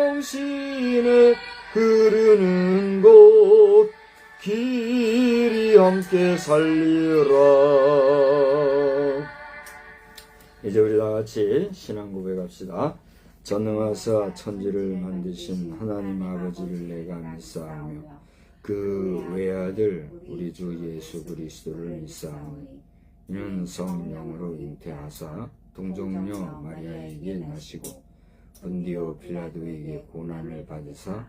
생명신에 흐르는 곳 길이 함께 살리라. 이제 우리 다같이 신앙 고백합시다. 전능하사 천지를 만드신 하나님 아버지를 내가 믿사오며 그 외아들 우리 주 예수 그리스도를 믿사오니 이는 성령으로 잉태하사 동정녀 마리아에게 나시고 본디오 빌라도에게 고난을 받으사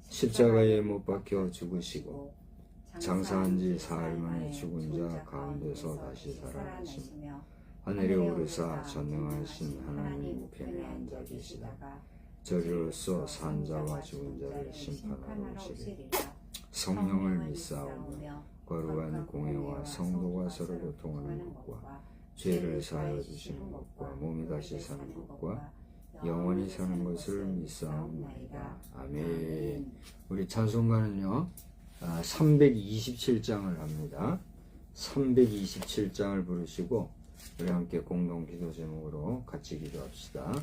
십자가에 못 박혀 죽으시고 장사한 지 사흘 만에 죽은 자 가운데서 다시 살아나시며 하늘에 오르사 전능하신 하나님 우편에 앉아 계시다가 저리로서 산 자와 죽은 자를 심판하러 오시리라. 성령을 믿사오며 거룩한 공회와 성도가 서로 교통하는 것과 죄를 사하여 주시는 것과 몸이 다시 사는 것과 영원히 사는 것을 믿사옵나이다. 아멘. 우리 찬송가는요 327장을 합니다. 327장을 부르시고 우리 함께 공동 기도 제목으로 같이 기도합시다.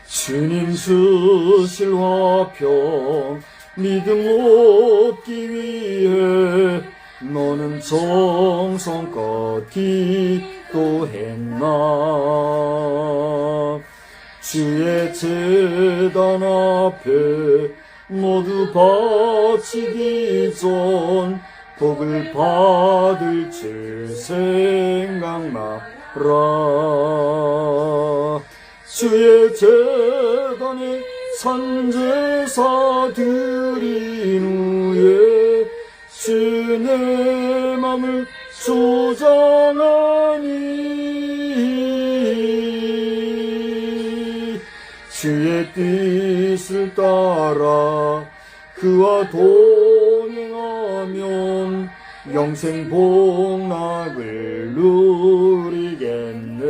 주님 주실 화평 믿음 얻기 위해 너는 정성껏 기도했나. 주의 제단 앞에 모두 바치기 전 복을 받을 줄 생각나라. 주의 제단에 산제사 드린 후에 주 내 맘을 조장하니 주의 뜻을 따라 그와 동행하면 영생 복락을 누리겠네.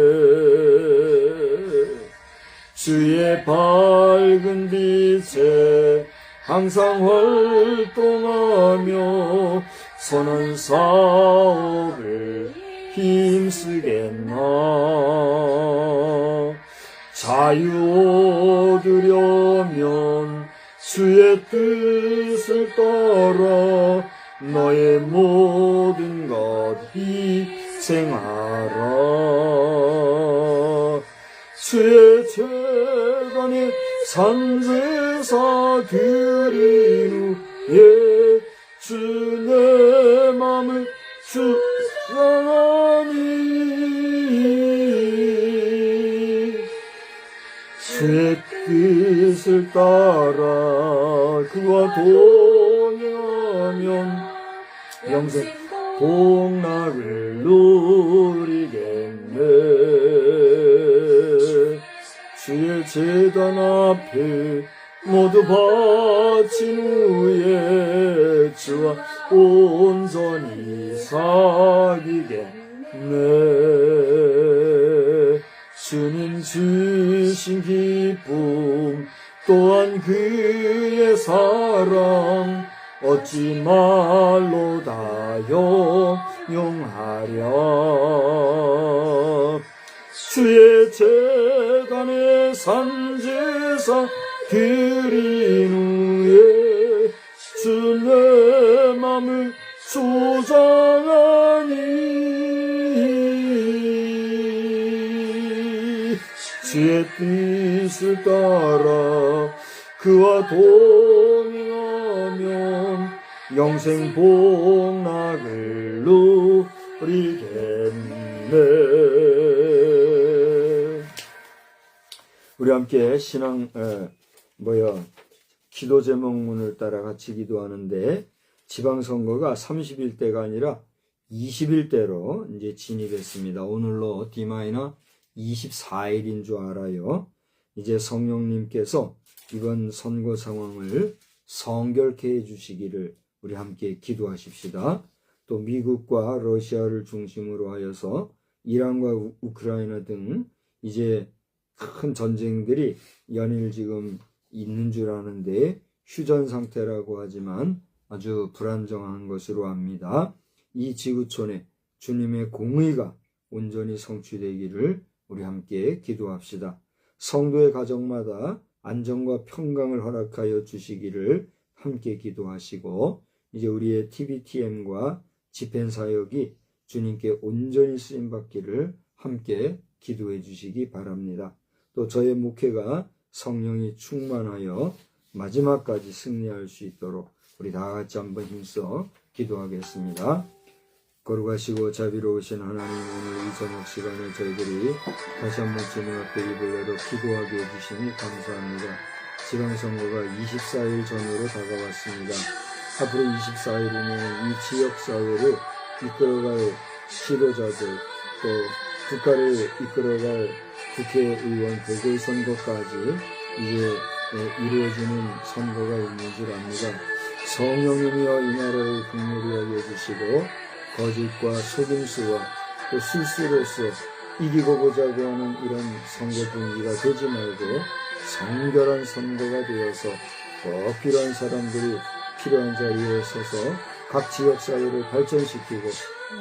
주의 밝은 빛에 항상 활동하며 선한 사업을 힘쓰겠나. 자유 얻으려면 주의 뜻을 따라 너의 모든 것 희생하라. 주의 제단에 산제사 드린 후에 주 내 맘을 주장하니 주의 뜻을 따라 그와 동행하면 영생 복락을 누리겠네. 주의 제단 앞에 모두 바친 후에 주와 온전히 사귀겠네. 주님 주신 기쁨 또한 그의 사랑 어찌 말로 다 형용하랴. 주의 제단에 산제사 드린 후에 주 내 맘을 조장하니 주의 뜻을 따라 그와 동행하면 영생 복락을 누리겠네. 우리 함께 신앙 기도 제목문을 따라 같이 기도하는데 지방선거가 30일대가 아니라 20일대로 이제 진입했습니다. 오늘로 D-24일인 줄 알아요. 이제 성령님께서 이번 선거 상황을 성결케 해주시기를 우리 함께 기도하십시다. 또 미국과 러시아를 중심으로 하여서 이란과 우크라이나 등 이제 큰 전쟁들이 연일 지금 있는 줄 아는데 휴전 상태라고 하지만 아주 불안정한 것으로 압니다. 이 지구촌에 주님의 공의가 온전히 성취되기를 우리 함께 기도합시다. 성도의 가정마다 안정과 평강을 허락하여 주시기를 함께 기도하시고, 이제 우리의 TBTM과 집행 사역이 주님께 온전히 쓰임 받기를 함께 기도해 주시기 바랍니다. 또 저의 목회가 성령이 충만하여 마지막까지 승리할 수 있도록 우리 다 같이 한번 힘써 기도하겠습니다. 거룩하시고 자비로우신 하나님, 오늘 이 저녁 시간에 저희들이 다시 한번 주님 앞에 입을 열어 기도하게 해주시니 감사합니다. 지방선거가 24일 전으로 다가왔습니다. 앞으로 24일이면 이 지역사회를 이끌어갈 지도자들, 또 국가를 이끌어갈 국회의원 보궐선거까지 이제 이루어지는 선거가 있는 줄 압니다. 성령님이여 이 나라를 긍휼히 여겨 주시고 거짓과 속임수와 또 술수로서 이기고 보자고 하는 이런 선거 분위기가 되지 말고 성결한 선거가 되어서 꼭 필요한 사람들이 필요한 자리에 서서 각 지역사회를 발전시키고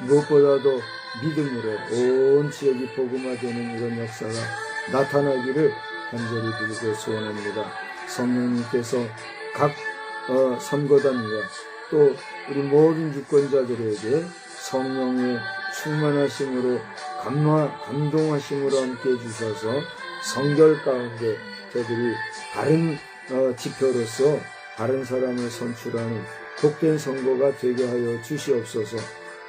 무엇보다도 믿음으로 온 지역이 복음화되는 이런 역사가 나타나기를 간절히 빌고 소원합니다. 성령님께서 각 선거단과 또 우리 모든 유권자들에게 성령의 충만하심으로 감동하심으로 함께 해주셔서 성결 가운데 저들이 바른 지표로서 바른 사람을 선출하는 복된 선거가 되게 하여 주시옵소서.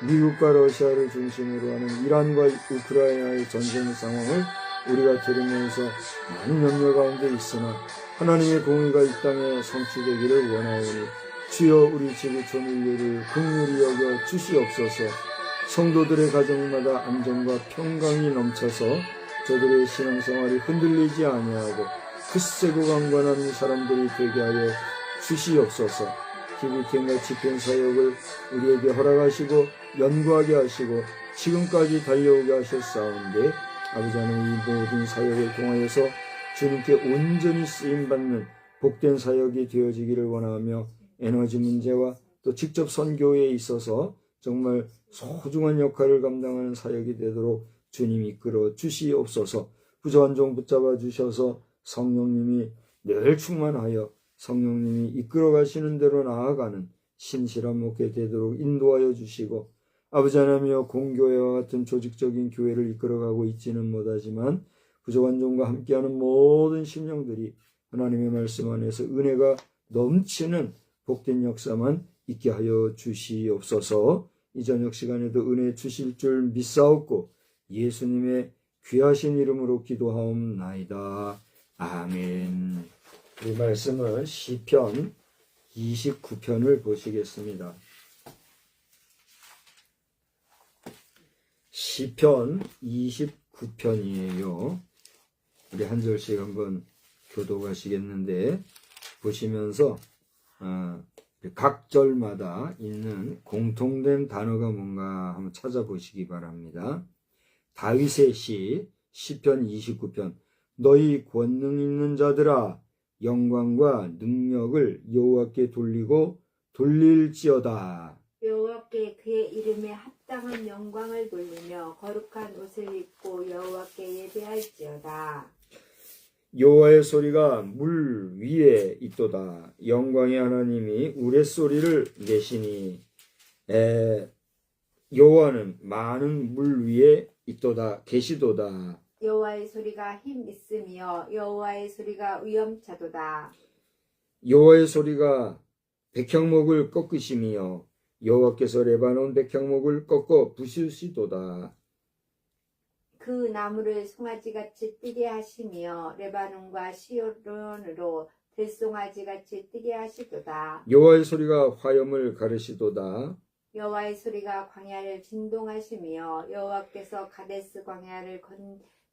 미국과 러시아를 중심으로 하는 이란과 우크라이나의 전쟁 상황을 우리가 들으면서 많은 염려 가운데 있으나 하나님의 공의가 이 땅에 성취되기를 원하오니 주여 우리 지구촌 인류를 긍휼히 여겨 주시옵소서. 성도들의 가정마다 안정과 평강이 넘쳐서 저들의 신앙생활이 흔들리지 아니하고 굳세고 강건한 사람들이 되게 하여 주시옵소서. TBTM과 집행 사역을 우리에게 허락하시고 연구하게 하시고 지금까지 달려오게 하셨사온데 아버지 하나님, 이 모든 사역을 통하여서 주님께 온전히 쓰임받는 복된 사역이 되어지기를 원하며 에너지 문제와 또 직접 선교에 있어서 정말 소중한 역할을 감당하는 사역이 되도록 주님 이끌어 주시옵소서. 부족한 종 붙잡아 주셔서 성령님이 늘 충만하여 성령님이 이끌어 가시는 대로 나아가는 신실한 목회 되도록 인도하여 주시고, 아버지 하나님이여 공교회와 같은 조직적인 교회를 이끌어가고 있지는 못하지만 부족한 종과 함께하는 모든 심령들이 하나님의 말씀 안에서 은혜가 넘치는 복된 역사만 있게 하여 주시옵소서. 이 저녁 시간에도 은혜 주실 줄 믿사옵고 예수님의 귀하신 이름으로 기도하옵나이다. 아멘. 이 말씀은 시편 29편을 보시겠습니다. 시편 29편이에요. 우리 한 절씩 한번 교독하시겠는데 보시면서 각 절마다 있는 공통된 단어가 뭔가 한번 찾아보시기 바랍니다. 다윗의 시 시편 29편. 너희 권능 있는 자들아, 영광과 능력을 여호와께 돌리고 돌릴지어다. 여호와께 그의 이름에 합당한 영광을 돌리며 거룩한 옷을 입고 여호와께 예배할지어다. 여호와의 소리가 물 위에 있도다. 영광의 하나님이 우레소리를 내시니 여호와는 많은 물 위에 있도다 계시도다. 여호와의 소리가 힘 있으며 여호와의 소리가 위엄차도다. 여호와의 소리가 백향목을 꺾으시며 여호와께서 레바논 백향목을 꺾어 부수시도다. 그 나무를 송아지같이 뜨게 하시며 레바논과 시온으로 들송아지같이 뜨게 하시도다. 여호와의 소리가 화염을 가르시도다. 여호와의 소리가 광야를 진동하시며 여호와께서 가데스 광야를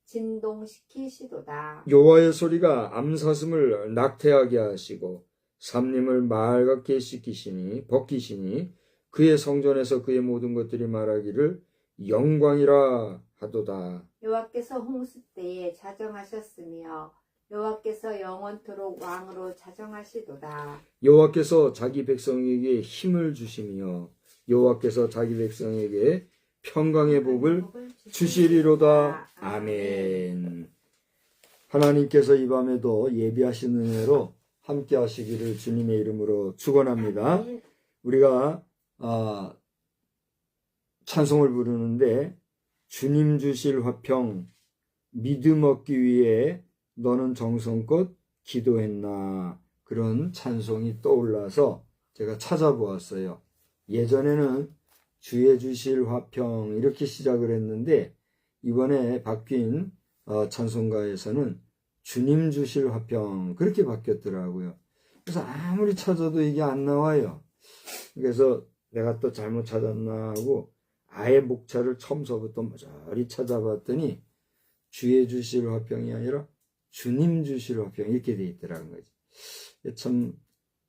진동시키시도다. 여호와의 소리가 암사슴을 낙태하게 하시고 삼림을 맑게 씻기시니 벗기시니 그의 성전에서 그의 모든 것들이 말하기를 영광이라 하도다. 여호와께서 홍수 때에 자정하셨으며 여호와께서 영원토록 왕으로 자정하시도다. 여호와께서 자기 백성에게 힘을 주시며 여호와께서 자기 백성에게 평강의 복을 주시리로다. 아멘. 하나님께서 이 밤에도 예비하신 은혜로 함께 하시기를 주님의 이름으로 축원합니다. 우리가 찬송을 부르는데 주님 주실 화평 믿음 얻기 위해 너는 정성껏 기도했나, 그런 찬송이 떠올라서 제가 찾아보았어요. 예전에는 주의 주실 화평 이렇게 시작을 했는데 이번에 바뀐 찬송가에서는 주님 주실 화평 그렇게 바뀌었더라고요. 그래서 아무리 찾아도 이게 안 나와요. 그래서 내가 또 잘못 찾았나 하고 아예 목차를 처음서부터 모조리 찾아봤더니 주의 주실 화평이 아니라 주님 주실 화평 이렇게 돼 있더라는 거지. 참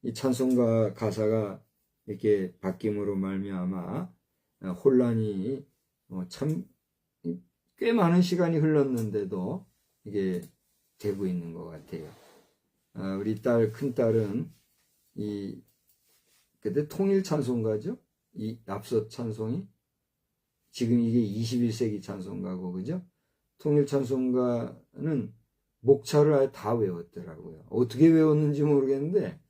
이 찬송가 가사가 이렇게 바뀜으로 말미암아 혼란이 참 꽤 많은 시간이 흘렀는데도 이게 되고 있는 것 같아요. 우리 큰 딸은 그때 통일 찬송가죠. 이 앞서 찬송이 지금 이게 21세기 찬송가고, 그죠? 통일 찬송가는 목차를 아예 다 외웠더라고요. 어떻게 외웠는지 모르겠는데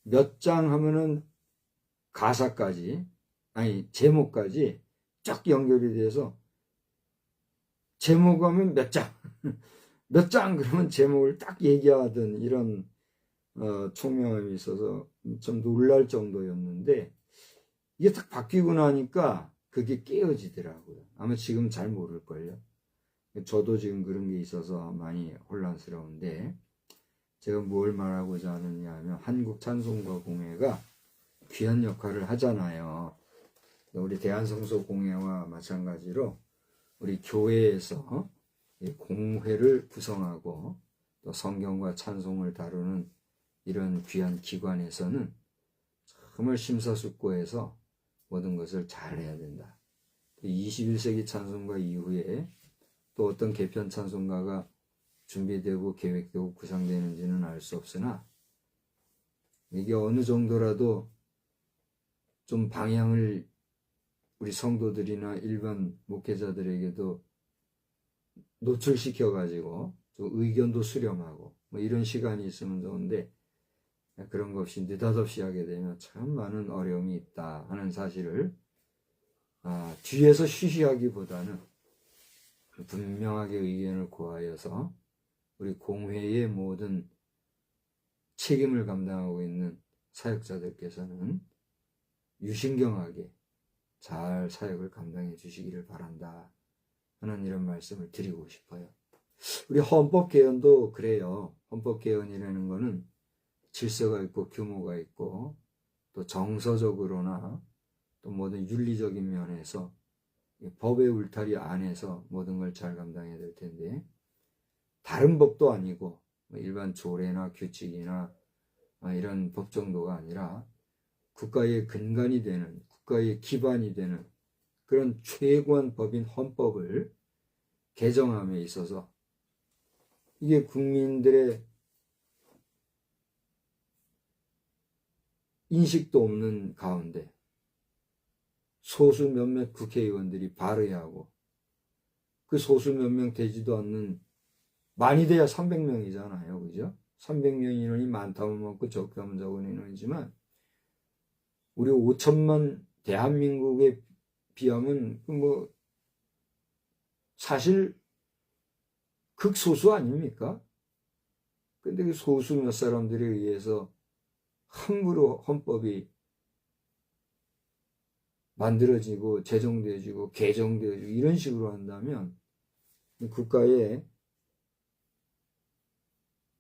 몇 장 하면은 가사까지, 아니 제목까지 쫙 연결이 돼서 제목 하면 몇 장, 몇 장 그러면 제목을 딱 얘기하던 이런 총명함이 있어서 좀 놀랄 정도였는데 이게 딱 바뀌고 나니까 그게 깨어지더라고요. 아마 지금 잘 모를걸요. 저도 지금 그런 게 있어서 많이 혼란스러운데, 제가 뭘 말하고자 하느냐 하면 한국찬송가공회가 귀한 역할을 하잖아요. 우리 대한성서공회와 마찬가지로 우리 교회에서 공회를 구성하고 또 성경과 찬송을 다루는 이런 귀한 기관에서는 정말 심사숙고해서 모든 것을 잘 해야 된다. 21세기 찬송가 이후에 또 어떤 개편 찬송가가 준비되고 계획되고 구상되는지는 알 수 없으나 이게 어느 정도라도 좀 방향을 우리 성도들이나 일반 목회자들에게도 노출시켜가지고 좀 의견도 수렴하고 뭐 이런 시간이 있으면 좋은데 그런 거 없이 느닷없이 하게 되면 참 많은 어려움이 있다 하는 사실을 뒤에서 쉬쉬하기보다는 분명하게 의견을 구하여서 우리 공회의 모든 책임을 감당하고 있는 사역자들께서는 유신경하게 잘 사역을 감당해 주시기를 바란다 하는 이런 말씀을 드리고 싶어요. 우리 헌법개헌도 그래요. 헌법개헌이라는 거는 질서가 있고 규모가 있고 또 정서적으로나 또 모든 윤리적인 면에서 법의 울타리 안에서 모든 걸 잘 감당해야 될 텐데, 다른 법도 아니고 일반 조례나 규칙이나 이런 법 정도가 아니라 국가의 근간이 되는, 국가의 기반이 되는 그런 최고한 법인 헌법을 개정함에 있어서 이게 국민들의 인식도 없는 가운데 소수 몇몇 국회의원들이 발의하고 그 소수 몇 명 되지도 않는, 많이 돼야 300명이잖아요. 그죠? 300명 인원이 많다면 많고 적다면 적은 인원이지만 우리 5천만 대한민국에 비하면 뭐 사실 극소수 아닙니까? 근데 그 소수 몇 사람들에 의해서 함부로 헌법이 만들어지고 제정되어지고 개정되어지고 이런 식으로 한다면 국가의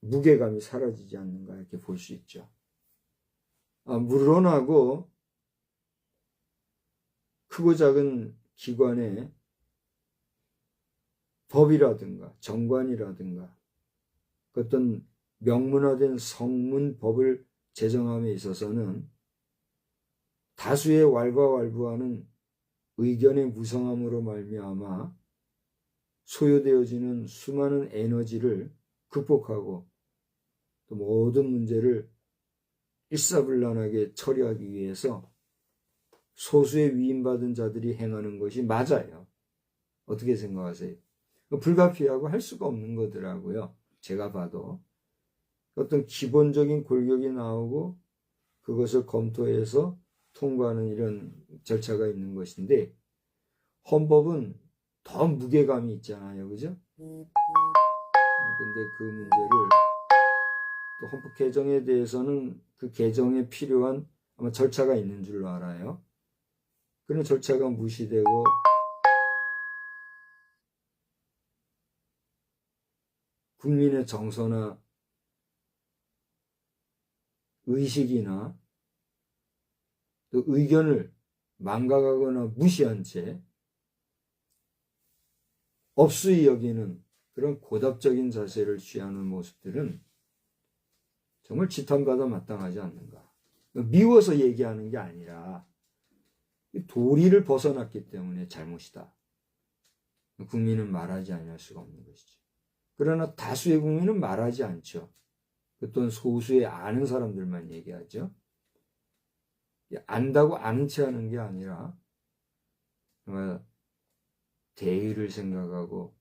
무게감이 사라지지 않는가 이렇게 볼 수 있죠. 물론하고 크고 작은 기관의 법이라든가 정관이라든가 어떤 명문화된 성문법을 제정함에 있어서는 다수의 왈가왈부하는 의견의 무성함으로 말미암아 소요되어지는 수많은 에너지를 극복하고 또 모든 문제를 일사불란하게 처리하기 위해서 소수의 위임받은 자들이 행하는 것이 맞아요. 어떻게 생각하세요? 불가피하고 할 수가 없는 거더라고요. 제가 봐도. 어떤 기본적인 골격이 나오고 그것을 검토해서 통과하는 이런 절차가 있는 것인데 헌법은 더 무게감이 있잖아요. 그죠? 근데 그 문제를 또 헌법 개정에 대해서는 그 개정에 필요한 아마 절차가 있는 줄로 알아요. 그런 절차가 무시되고 국민의 정서나 의식이나 또 의견을 망각하거나 무시한 채 업수히 여기는 그런 고답적인 자세를 취하는 모습들은 정말 지탄받아 마땅하지 않는가. 미워서 얘기하는 게 아니라 도리를 벗어났기 때문에 잘못이다. 국민은 말하지 않을 수가 없는 것이죠. 그러나 다수의 국민은 말하지 않죠. 또는 소수의 아는 사람들만 얘기하죠. 안다고 아는 체 하는 게 아니라 정말 대의를 생각하고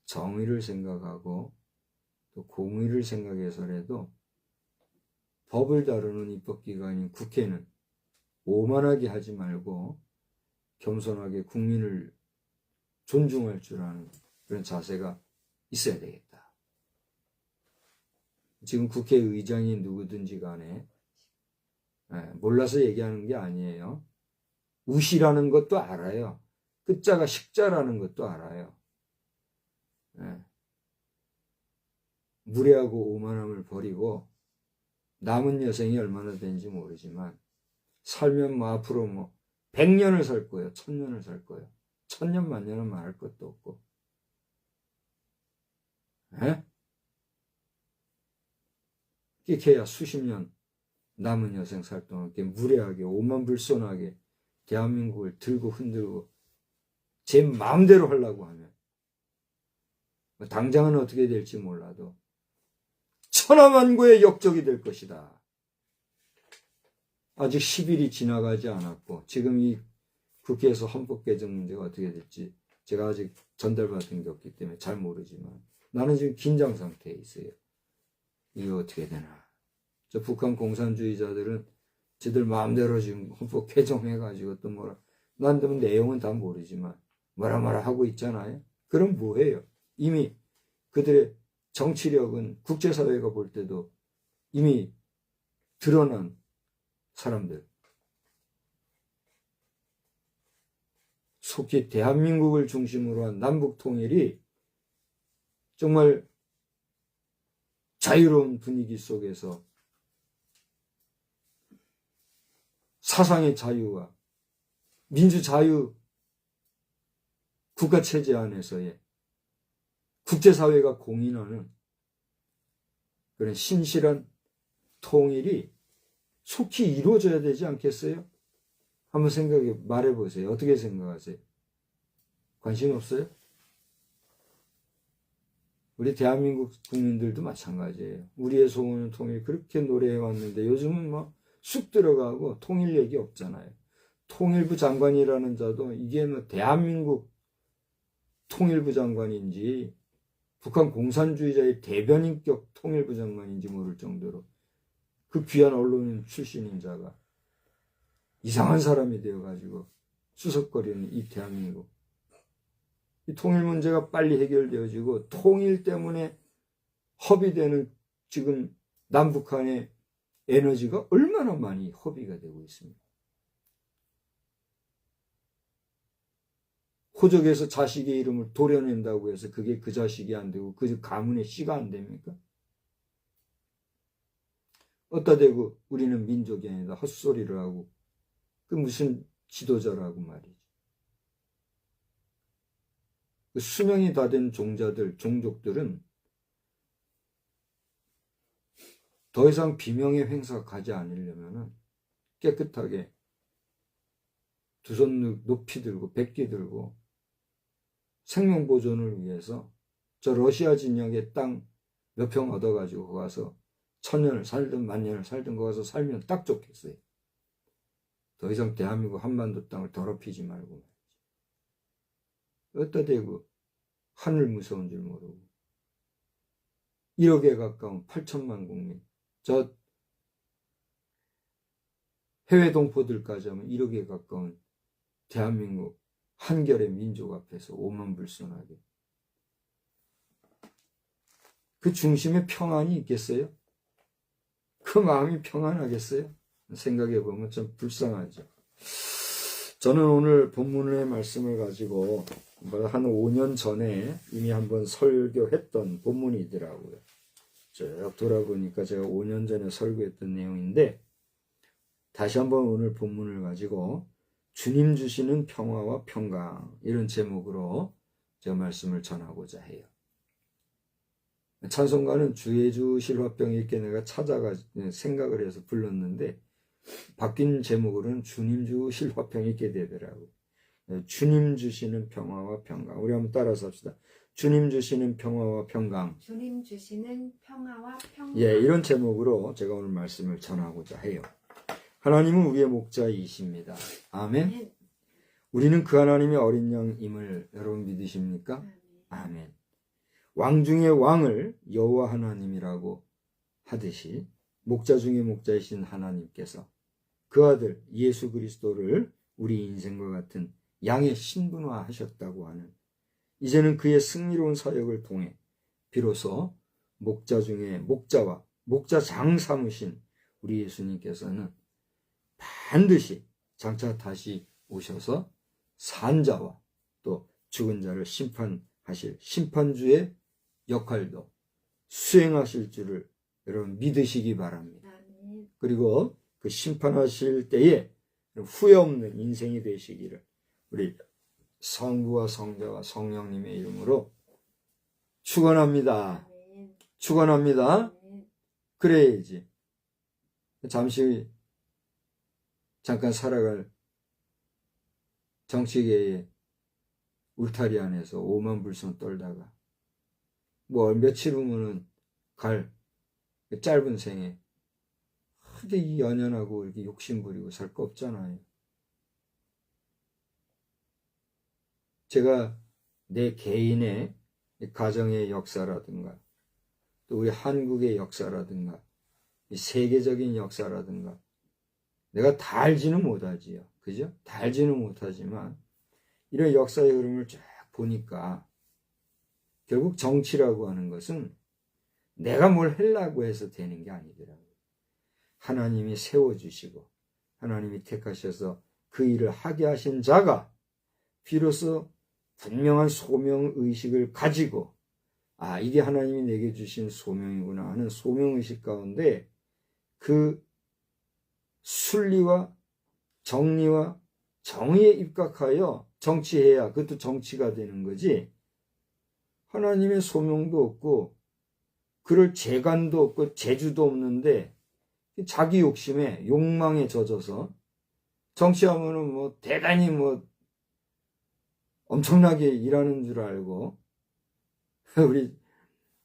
정의를 생각하고 또 공의를 생각해서라도 법을 다루는 입법기관인 국회는 오만하게 하지 말고 겸손하게 국민을 존중할 줄 아는 그런 자세가 있어야 되겠다. 지금 국회의장이 누구든지 간에 몰라서 얘기하는 게 아니에요. 우시라는 것도 알아요. 끝자가 식자라는 것도 알아요. 무례하고 오만함을 버리고 남은 여생이 얼마나 되는지 모르지만 살면 뭐 앞으로 뭐 100년을 살 거예요. 1000년을 살 거예요. 1000년 만년은 말할 것도 없고. 이렇게 해야 수십 년 남은 여생 살 동안 이렇게 무례하게 오만불손하게 대한민국을 들고 흔들고 제 마음대로 하려고 하면 당장은 어떻게 될지 몰라도 천하만고의 역적이 될 것이다. 아직 10일이 지나가지 않았고 지금 이 국회에서 헌법 개정 문제가 어떻게 될지 제가 아직 전달받은 게 없기 때문에 잘 모르지만 나는 지금 긴장 상태에 있어요. 이거 어떻게 되나. 저 북한 공산주의자들은 지들 마음대로 지금 헌법 개정해가지고 또 뭐라 난 내용은 다 모르지만 뭐라 하고 있잖아요. 그럼 뭐해요? 이미 그들의 정치력은 국제사회가 볼 때도 이미 드러난 사람들. 속히 대한민국을 중심으로 한 남북통일이 정말 자유로운 분위기 속에서 사상의 자유와 민주자유 국가체제 안에서의 국제사회가 공인하는 그런 신실한 통일이 속히 이루어져야 되지 않겠어요? 한번 말해보세요. 어떻게 생각하세요? 관심 없어요? 우리 대한민국 국민들도 마찬가지예요. 우리의 소원은 통일 그렇게 노래해왔는데 요즘은 뭐 쑥 들어가고 통일 얘기 없잖아요. 통일부 장관이라는 자도 이게 뭐 대한민국 통일부 장관인지 북한 공산주의자의 대변인격 통일부 장관인지 모를 정도로 그 귀한 언론인 출신인 자가 이상한 사람이 되어가지고 수석거리는 이 대한민국. 이 통일 문제가 빨리 해결되어지고 통일 때문에 허비되는 지금 남북한의 에너지가 얼마나 많이 허비가 되고 있습니다. 호적에서 자식의 이름을 도려낸다고 해서 그게 그 자식이 안 되고 그 가문의 씨가 안 됩니까? 어디다 대고 우리는 민족이 아니다 헛소리를 하고 그 무슨 지도자라고 말이지. 그 수명이 다 된 종족들은 더 이상 비명의 횡사 가지 않으려면 깨끗하게 두 손 높이 들고 백기 들고 생명 보존을 위해서 저 러시아 진영의 땅 몇 평 얻어가지고 거기 가서 1000년을 살든 10,000년을 살든 거기 가서 살면 딱 좋겠어요. 더 이상 대한민국 한반도 땅을 더럽히지 말고. 어디다 대고 하늘 무서운 줄 모르고. 1억에 가까운 8천만 국민. 저 해외 동포들까지 하면 1억에 가까운 대한민국 한결의 민족 앞에서 오만불손하게. 그 중심에 평안이 있겠어요? 그 마음이 평안하겠어요? 생각해 보면 좀 불쌍하죠. 저는 오늘 본문의 말씀을 가지고 한 5년 전에 이미 한번 설교했던 본문이더라고요. 쭉 돌아보니까 제가 5년 전에 설교했던 내용인데 다시 한번 오늘 본문을 가지고 주님 주시는 평화와 평강 이런 제목으로 제가 말씀을 전하고자 해요. 찬송가는 주의 주실 화평이 있게 내가 찾아가 생각을 해서 불렀는데 바뀐 제목으로는 주님 주실 화평이 있게 되더라고요. 주님 주시는 평화와 평강. 우리 한번 따라서 합시다. 주님 주시는 평화와 평강. 주님 주시는 평화와 평강. 예, 이런 제목으로 제가 오늘 말씀을 전하고자 해요. 하나님은 우리의 목자이십니다. 아멘. 우리는 그 하나님의 어린 양임을 여러분 믿으십니까? 아멘. 왕 중의 왕을 여호와 하나님이라고 하듯이 목자 중의 목자이신 하나님께서 그 아들 예수 그리스도를 우리 인생과 같은 양의 신분화하셨다고 하는 이제는 그의 승리로운 사역을 통해 비로소 목자 중에 목자와 목자장 삼으신 우리 예수님께서는 반드시 장차 다시 오셔서 산자와 또 죽은 자를 심판하실 심판주의 역할도 수행하실 줄을 여러분 믿으시기 바랍니다. 그리고 그 심판하실 때에 후회 없는 인생이 되시기를 우리 성부와 성자와 성령님의 이름으로 축원합니다. 축원합니다. 그래야지 잠시 잠깐 살아갈 정치계의 울타리 안에서 오만불손 떨다가 뭐 며칠 후면은 갈 짧은 생에 크게 연연하고 이렇게 욕심부리고 살 거 없잖아요. 제가 내 개인의 가정의 역사라든가 또 우리 한국의 역사라든가 세계적인 역사라든가 내가 다 알지는 못하지요. 그죠? 다 알지는 못하지만 이런 역사의 흐름을 쫙 보니까 결국 정치라고 하는 것은 내가 뭘 하려고 해서 되는 게 아니더라고요. 하나님이 세워주시고 하나님이 택하셔서 그 일을 하게 하신 자가 비로소 분명한 소명의식을 가지고 아 이게 하나님이 내게 주신 소명이구나 하는 소명의식 가운데 그 순리와 정리와 정의에 입각하여 정치해야 그것도 정치가 되는 거지 하나님의 소명도 없고 그럴 재간도 없고 재주도 없는데 자기 욕심에 욕망에 젖어서 정치하면은 뭐 대단히 뭐 엄청나게 일하는 줄 알고 우리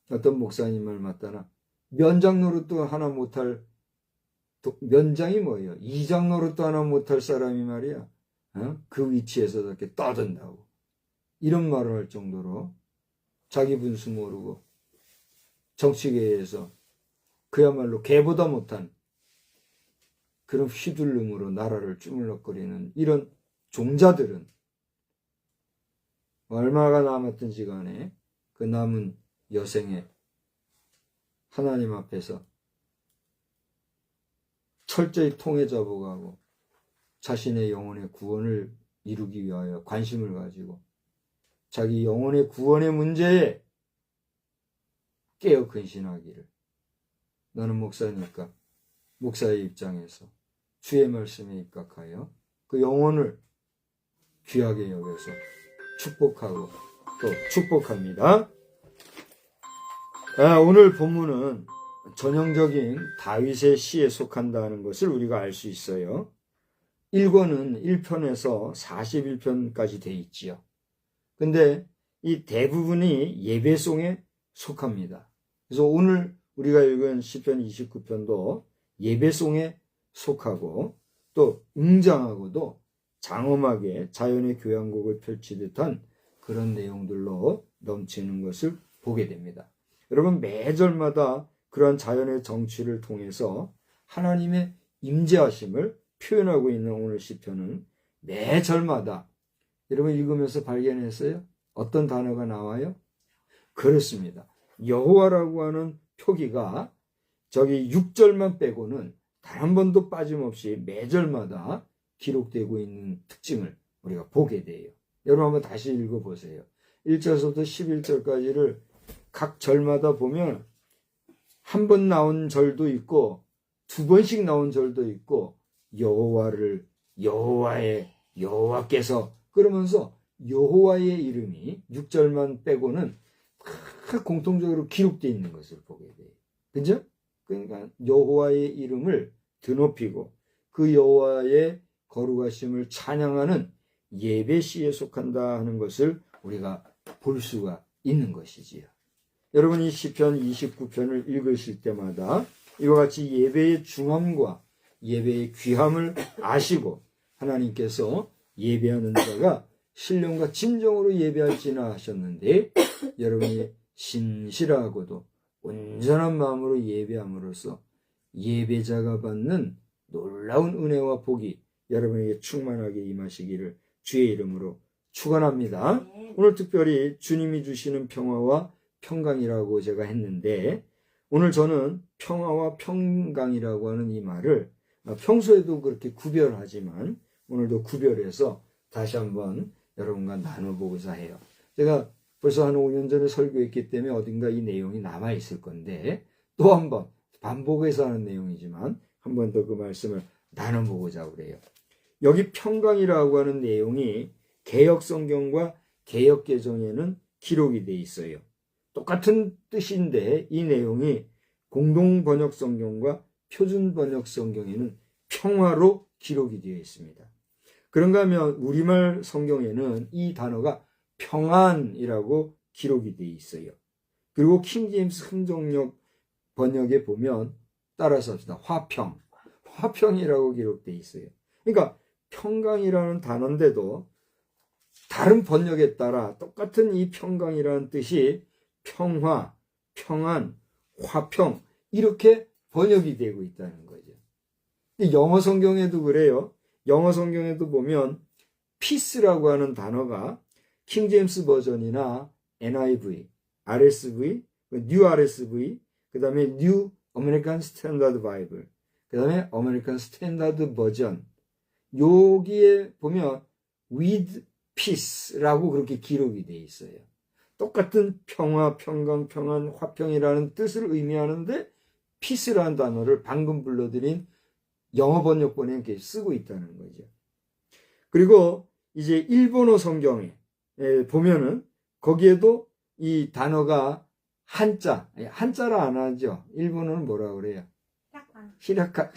어떤 목사님을 맞다나 면장 노릇도 하나 못할 면장이 뭐예요? 이장 노릇도 하나 못할 사람이 말이야. 그 위치에서 이렇게 떠든다고 이런 말을 할 정도로 자기 분수 모르고 정치계에서 그야말로 개보다 못한 그런 휘둘름으로 나라를 주물럭거리는 이런 종자들은 얼마가 남았든지 간에 그 남은 여생에 하나님 앞에서 철저히 통해 잡아가고 자신의 영혼의 구원을 이루기 위하여 관심을 가지고 자기 영혼의 구원의 문제에 깨어 근신하기를 나는 목사니까 목사의 입장에서 주의 말씀에 입각하여 그 영혼을 귀하게 여겨서 축복하고 또 축복합니다. 오늘 본문은 전형적인 다윗의 시에 속한다는 것을 우리가 알 수 있어요. 1권은 1편에서 41편까지 돼 있지요. 근데 이 대부분이 예배송에 속합니다. 그래서 오늘 우리가 읽은 시편 29편도 예배송에 속하고 또 웅장하고도 장엄하게 자연의 교향곡을 펼치듯한 그런 내용들로 넘치는 것을 보게 됩니다. 여러분, 매절마다 그러한 자연의 정취를 통해서 하나님의 임재하심을 표현하고 있는 오늘 시편은 매절마다 여러분 읽으면서 발견했어요? 어떤 단어가 나와요? 그렇습니다. 여호와라고 하는 표기가 저기 6절만 빼고는 단 한 번도 빠짐없이 매절마다 기록되고 있는 특징을 우리가 보게 돼요. 여러분 한번 다시 읽어보세요. 1절부터 11절까지를 각 절마다 보면 한 번 나온 절도 있고 두 번씩 나온 절도 있고 여호와를 여호와께서 그러면서 여호와의 이름이 6절만 빼고는 다 공통적으로 기록되어 있는 것을 보게 돼요. 그죠? 그러니까 여호와의 이름을 드높이고 그 여호와의 거룩하심을 찬양하는 예배시에 속한다 하는 것을 우리가 볼 수가 있는 것이지요. 여러분이 시편 29편을 읽으실 때마다 이와 같이 예배의 중함과 예배의 귀함을 아시고 하나님께서 예배하는 자가 신령과 진정으로 예배할지나 하셨는데 여러분이 신실하고도 온전한 마음으로 예배함으로써 예배자가 받는 놀라운 은혜와 복이 여러분에게 충만하게 임하시기를 주의 이름으로 축원합니다. 오늘 특별히 주님이 주시는 평화와 평강이라고 제가 했는데 오늘 저는 평화와 평강이라고 하는 이 말을 평소에도 그렇게 구별하지만 오늘도 구별해서 다시 한번 여러분과 나눠보고자 해요. 제가 벌써 한 5년 전에 설교했기 때문에 어딘가 이 내용이 남아있을 건데 또 한 번 반복해서 하는 내용이지만 한 번 더 그 말씀을 나눠보고자 그래요. 여기 평강이라고 하는 내용이 개역성경과 개역개정에는 기록이 돼 있어요. 똑같은 뜻인데 이 내용이 공동번역성경과 표준번역성경에는 평화로 기록이 되어 있습니다. 그런가 하면 우리말 성경에는 이 단어가 평안이라고 기록이 되어 있어요. 그리고 킹제임스 흥정역 번역에 보면 따라서 합시다. 화평이라고 기록되어 있어요. 그러니까 평강이라는 단어인데도 다른 번역에 따라 똑같은 이 평강이라는 뜻이 평화, 평안, 화평 이렇게 번역이 되고 있다는 거죠. 영어 성경에도 그래요. 영어 성경에도 보면 peace라고 하는 단어가 킹제임스 버전이나 NIV, RSV, New RSV, 그 다음에 New American Standard Bible, 그 다음에 American Standard Version 여기에 보면 with peace라고 그렇게 기록이 되어 있어요. 똑같은 평화, 평강, 평안, 화평이라는 뜻을 의미하는데 peace라는 단어를 방금 불러드린 영어 번역본에 이렇게 쓰고 있다는 거죠. 그리고 이제 일본어 성경에 보면은 거기에도 이 단어가 한자라 안 하죠. 일본어는 뭐라 그래요? 히라카라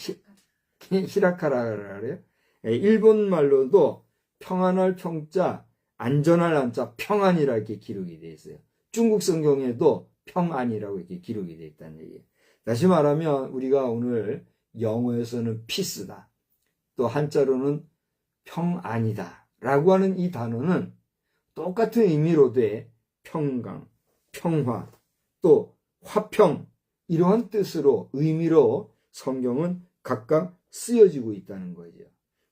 그래요. 일본 말로도 평안할 평자, 안전할 안자, 평안이라 이렇게 기록이 되어 있어요. 중국 성경에도 평안이라고 이렇게 기록이 되어 있다는 얘기예요. 다시 말하면 우리가 오늘 영어에서는 피스다. 또 한자로는 평안이다. 라고 하는 이 단어는 똑같은 의미로 돼 평강, 평화, 또 화평 이러한 뜻으로 의미로 성경은 각각 쓰여지고 있다는 거죠.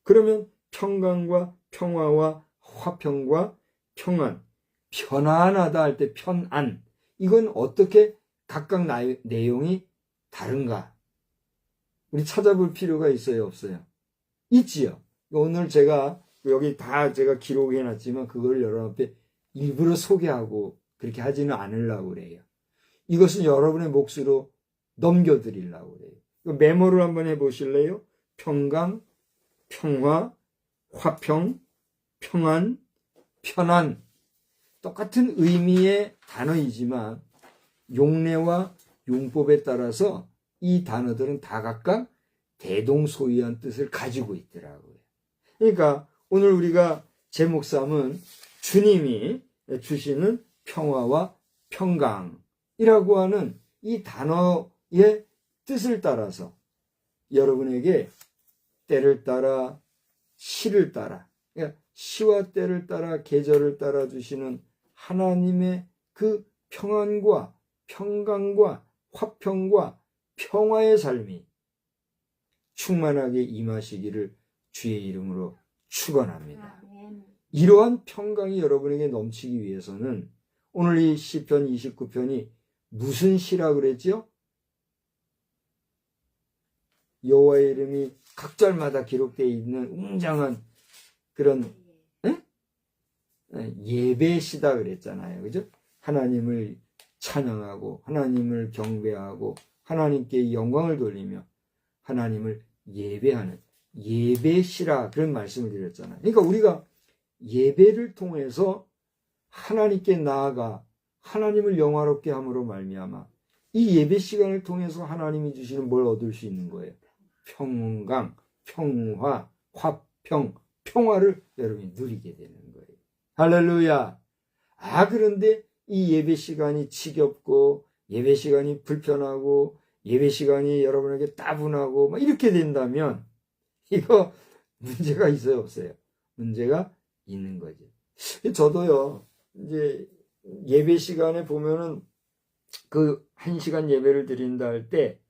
그러면 평강과 평화와 화평과 평안, 편안하다 할 때 편안 이건 어떻게 각각 내용이 다른가? 우리 찾아볼 필요가 있어요, 없어요? 있지요. 오늘 제가 여기 다 제가 기록해 놨지만 그걸 여러분 앞에 일부러 소개하고 그렇게 하지는 않으려고 그래요. 이것은 여러분의 몫으로 넘겨드리려고 그래요. 메모를 한번 해보실래요? 평강, 평화, 화평, 평안, 편안 똑같은 의미의 단어이지만 용례와 용법에 따라서 이 단어들은 다 각각 대동소이한 뜻을 가지고 있더라고요. 그러니까 오늘 우리가 제목 삼은 주님이 주시는 평화와 평강이라고 하는 이 단어의 뜻을 따라서 여러분에게 때를 따라 시를 따라, 그러니까 시와 때를 따라 계절을 따라 주시는 하나님의 그 평안과 평강과 화평과 평화의 삶이 충만하게 임하시기를 주의 이름으로 축원합니다. 아멘. 이러한 평강이 여러분에게 넘치기 위해서는 오늘 이 시편 29편이 무슨 시라 그랬죠? 여호와의 이름이 각절마다 기록되어 있는 웅장한 그런 예배시다 그랬잖아요. 그죠? 하나님을 찬양하고 하나님을 경배하고 하나님께 영광을 돌리며 하나님을 예배하는 예배시라 그런 말씀을 드렸잖아요. 그러니까 우리가 예배를 통해서 하나님께 나아가 하나님을 영화롭게 함으로 말미암아 이 예배 시간을 통해서 하나님이 주시는 뭘 얻을 수 있는 거예요. 평강, 평화, 화평, 평화를 여러분이 누리게 되는 거예요. 할렐루야. 그런데 이 예배 시간이 지겹고 예배 시간이 불편하고 예배 시간이 여러분에게 따분하고 막 이렇게 된다면 이거 문제가 있어요, 없어요? 문제가 있는 거죠. 저도요, 이제 예배 시간에 보면은 그 1시간 예배를 드린다 할 때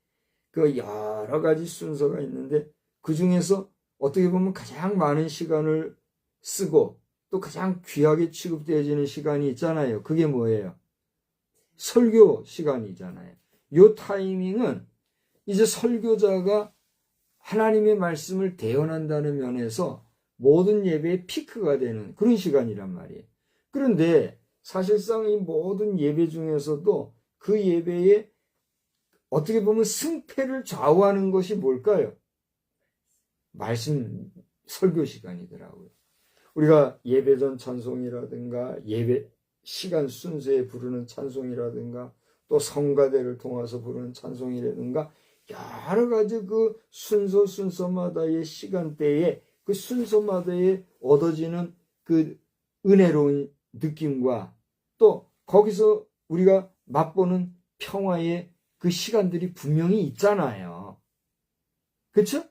그 여러 가지 순서가 있는데 그 중에서 어떻게 보면 가장 많은 시간을 쓰고 또 가장 귀하게 취급되어지는 시간이 있잖아요. 그게 뭐예요? 설교 시간이잖아요. 이 타이밍은 이제 설교자가 하나님의 말씀을 대언한다는 면에서 모든 예배의 피크가 되는 그런 시간이란 말이에요. 그런데 사실상 이 모든 예배 중에서도 그 예배에 어떻게 보면 승패를 좌우하는 것이 뭘까요? 말씀 설교 시간이더라고요. 우리가 예배전 찬송이라든가 예배 시간 순서에 부르는 찬송이라든가 또 성가대를 통해서 부르는 찬송이라든가 여러 가지 그 순서마다의 시간대에 그 순서마다에 얻어지는 그 은혜로운 느낌과 또 거기서 우리가 맛보는 평화의 그 시간들이 분명히 있잖아요. 그렇죠?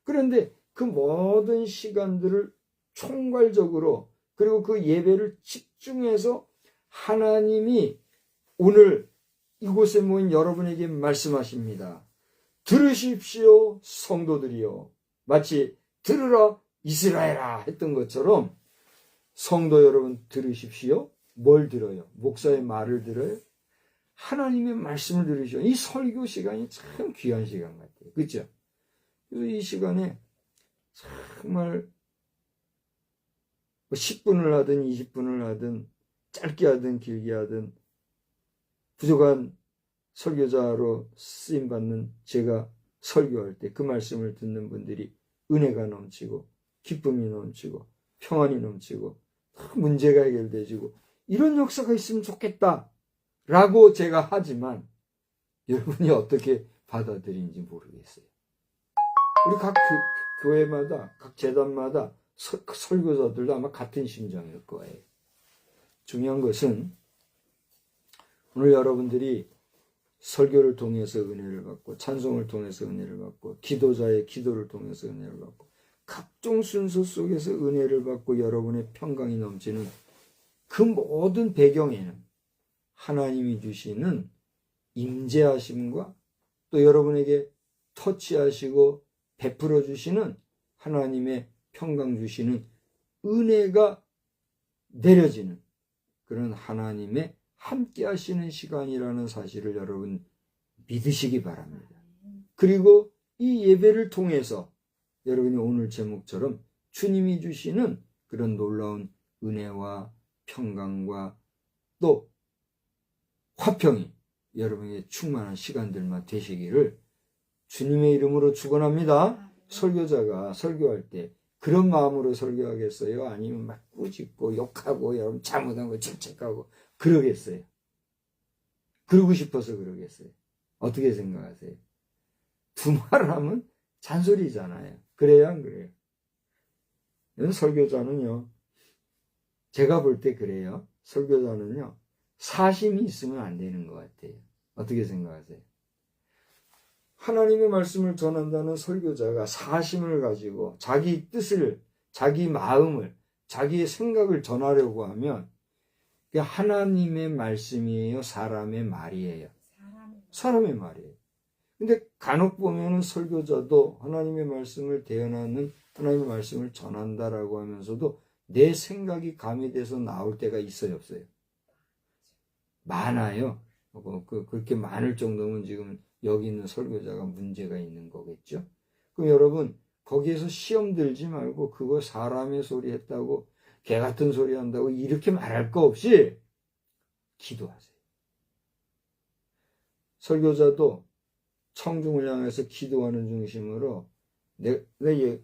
그런데 그 모든 시간들을 총괄적으로 그리고 그 예배를 집중해서 하나님이 오늘 이곳에 모인 여러분에게 말씀하십니다. 들으십시오, 성도들이요. 마치 들으라 이스라엘아 했던 것처럼 성도 여러분 들으십시오. 뭘 들어요? 목사의 말을 들어요? 하나님의 말씀을 들으시오. 이 설교 시간이 참 귀한 시간 같아요. 그렇죠? 이 시간에 정말 10분을 하든 20분을 하든 짧게 하든 길게 하든 부족한 설교자로 쓰임받는 제가 설교할 때 그 말씀을 듣는 분들이 은혜가 넘치고 기쁨이 넘치고 평안이 넘치고 문제가 해결되지고 이런 역사가 있으면 좋겠다 라고 제가 하지만 여러분이 어떻게 받아들이는지 모르겠어요. 우리 각 교회마다 각 재단마다 설교자들도 아마 같은 심정일 거예요. 중요한 것은 오늘 여러분들이 설교를 통해서 은혜를 받고 찬송을 통해서 은혜를 받고 기도자의 기도를 통해서 은혜를 받고 각종 순서 속에서 은혜를 받고 여러분의 평강이 넘치는 그 모든 배경에는 하나님이 주시는 임재하심과 또 여러분에게 터치하시고 베풀어 주시는 하나님의 평강 주시는 은혜가 내려지는 그런 하나님의 함께 하시는 시간이라는 사실을 여러분 믿으시기 바랍니다. 그리고 이 예배를 통해서 여러분이 오늘 제목처럼 주님이 주시는 그런 놀라운 은혜와 평강과 또 화평이 여러분에게 충만한 시간들만 되시기를 주님의 이름으로 축원합니다. 설교자가 설교할 때 그런 마음으로 설교하겠어요? 아니면 막 꾸짖고 욕하고 여러분 잘못한 거 책책하고 그러겠어요? 그러고 싶어서 그러겠어요? 어떻게 생각하세요? 두 말을 하면 잔소리잖아요. 그래요, 안 그래요? 설교자는요, 제가 볼 때 그래요. 설교자는요, 사심이 있으면 안 되는 것 같아요. 어떻게 생각하세요? 하나님의 말씀을 전한다는 설교자가 사심을 가지고 자기 뜻을, 자기 마음을, 자기의 생각을 전하려고 하면 그게 하나님의 말씀이에요? 사람의 말이에요? 사람의 말이에요. 근데 간혹 보면은 설교자도 하나님의 말씀을 대언하는, 하나님의 말씀을 전한다라고 하면서도 내 생각이 가미돼서 나올 때가 있어요, 없어요? 많아요. 그렇게 많을 정도면 지금 여기 있는 설교자가 문제가 있는 거겠죠. 그럼 여러분, 거기에서 시험 들지 말고 그거 사람의 소리 했다고, 개 같은 소리 한다고 이렇게 말할 거 없이 기도하세요. 설교자도 청중을 향해서 기도하는 중심으로,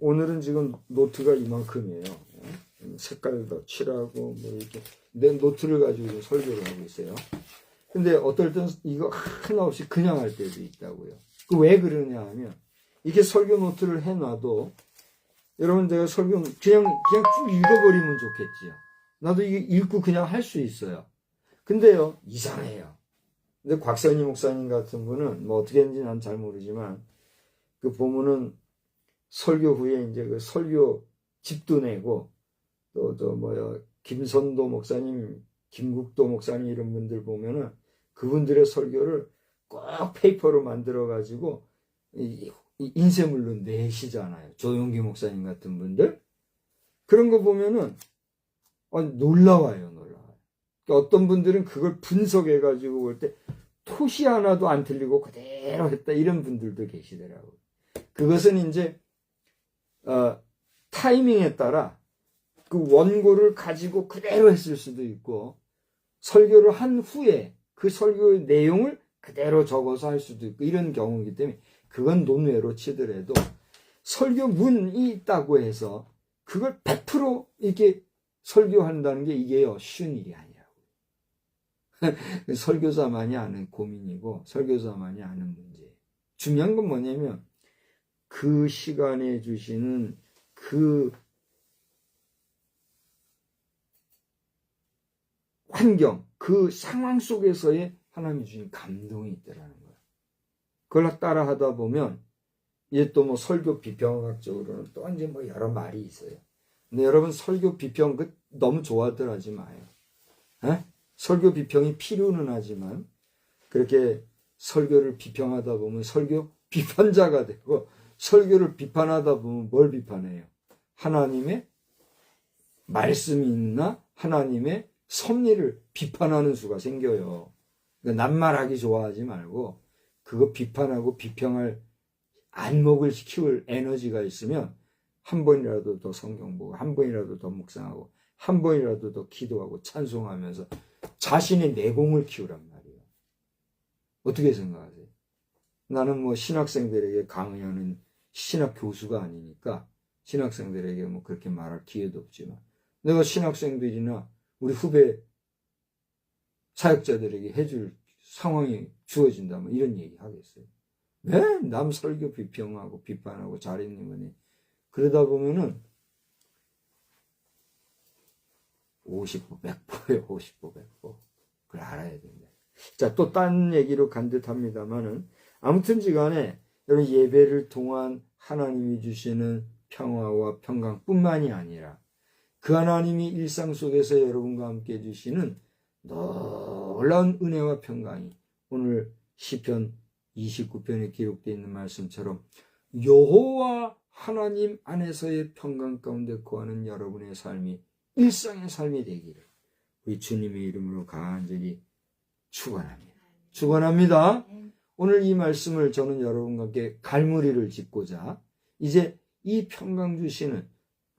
오늘은 지금 노트가 이만큼이에요. 색깔도 칠하고 뭐 이렇게 내 노트를 가지고 설교를 하고 있어요. 근데 어떨 땐 이거 하나 없이 그냥 할 때도 있다고요. 그 왜 그러냐 하면, 이렇게 설교 노트를 해놔도 여러분, 제가 설교 그냥 쭉 읽어버리면 좋겠지요. 나도 이게 읽고 그냥 할 수 있어요. 근데요, 이상해요. 근데 곽선희 목사님 같은 분은 뭐 어떻게 했는지 난 잘 모르지만, 그 보면은 설교 후에 이제 그 설교 집도 내고, 김선도 목사님, 김국도 목사님 이런 분들 보면은 그분들의 설교를 꼭 페이퍼로 만들어가지고 인쇄물로 내시잖아요. 조용기 목사님 같은 분들. 그런 거 보면은 놀라워요. 그러니까 어떤 분들은 그걸 분석해가지고 볼 때 토시 하나도 안 틀리고 그대로 했다, 이런 분들도 계시더라고요. 그것은 이제 타이밍에 따라 그 원고를 가지고 그대로 했을 수도 있고, 설교를 한 후에 그 설교의 내용을 그대로 적어서 할 수도 있고, 이런 경우이기 때문에 그건 논외로 치더라도 설교문이 있다고 해서 그걸 100% 이렇게 설교한다는 게 이게요, 쉬운 일이 아니라고. 설교자만이 아는 고민이고 설교자만이 아는 문제예요. 중요한 건 뭐냐면 그 시간에 주시는 그 환경, 그 상황 속에서의 하나님이 주신 감동이 있다라는 거예요. 그걸 따라 하다 보면, 이제 또 뭐 설교 비평학적으로는 또 이제 뭐 여러 말이 있어요. 근데 여러분, 설교 비평 너무 좋아들 하지 마요. 에? 설교 비평이 필요는 하지만, 그렇게 설교를 비평하다 보면 설교 비판자가 되고, 설교를 비판하다 보면 뭘 비판해요? 하나님의 말씀이 있나? 하나님의 섭리를 비판하는 수가 생겨요. 그러니까 낱말하기 좋아하지 말고 그거 비판하고 비평할 안목을 키울 에너지가 있으면 한 번이라도 더 성경 보고, 한 번이라도 더 묵상하고, 한 번이라도 더 기도하고 찬송하면서 자신의 내공을 키우란 말이에요. 어떻게 생각하세요? 나는 뭐 신학생들에게 강의하는 신학 교수가 아니니까 신학생들에게 뭐 그렇게 말할 기회도 없지만, 내가 신학생들이나 우리 후배 사역자들에게 해줄 상황이 주어진다면 이런 얘기 하겠어요. 왜? 남 설교 비평하고 비판하고 잘했는 거니. 그러다 보면은 50보 100보예요. 50보 100보. 그걸 알아야 된다. 자, 또 딴 얘기로 간 듯 합니다만은, 아무튼지 간에 여러분, 예배를 통한 하나님이 주시는 평화와 평강뿐만이 아니라 그 하나님이 일상 속에서 여러분과 함께 주시는 놀라운 은혜와 평강이 오늘 시편 29편에 기록되어 있는 말씀처럼 여호와 하나님 안에서의 평강 가운데 거하는 여러분의 삶이 일상의 삶이 되기를 우리 주님의 이름으로 간절히 축원합니다. 축원합니다. 오늘 이 말씀을 저는 여러분과 함께 갈무리를 짓고자, 이제 이 평강 주시는,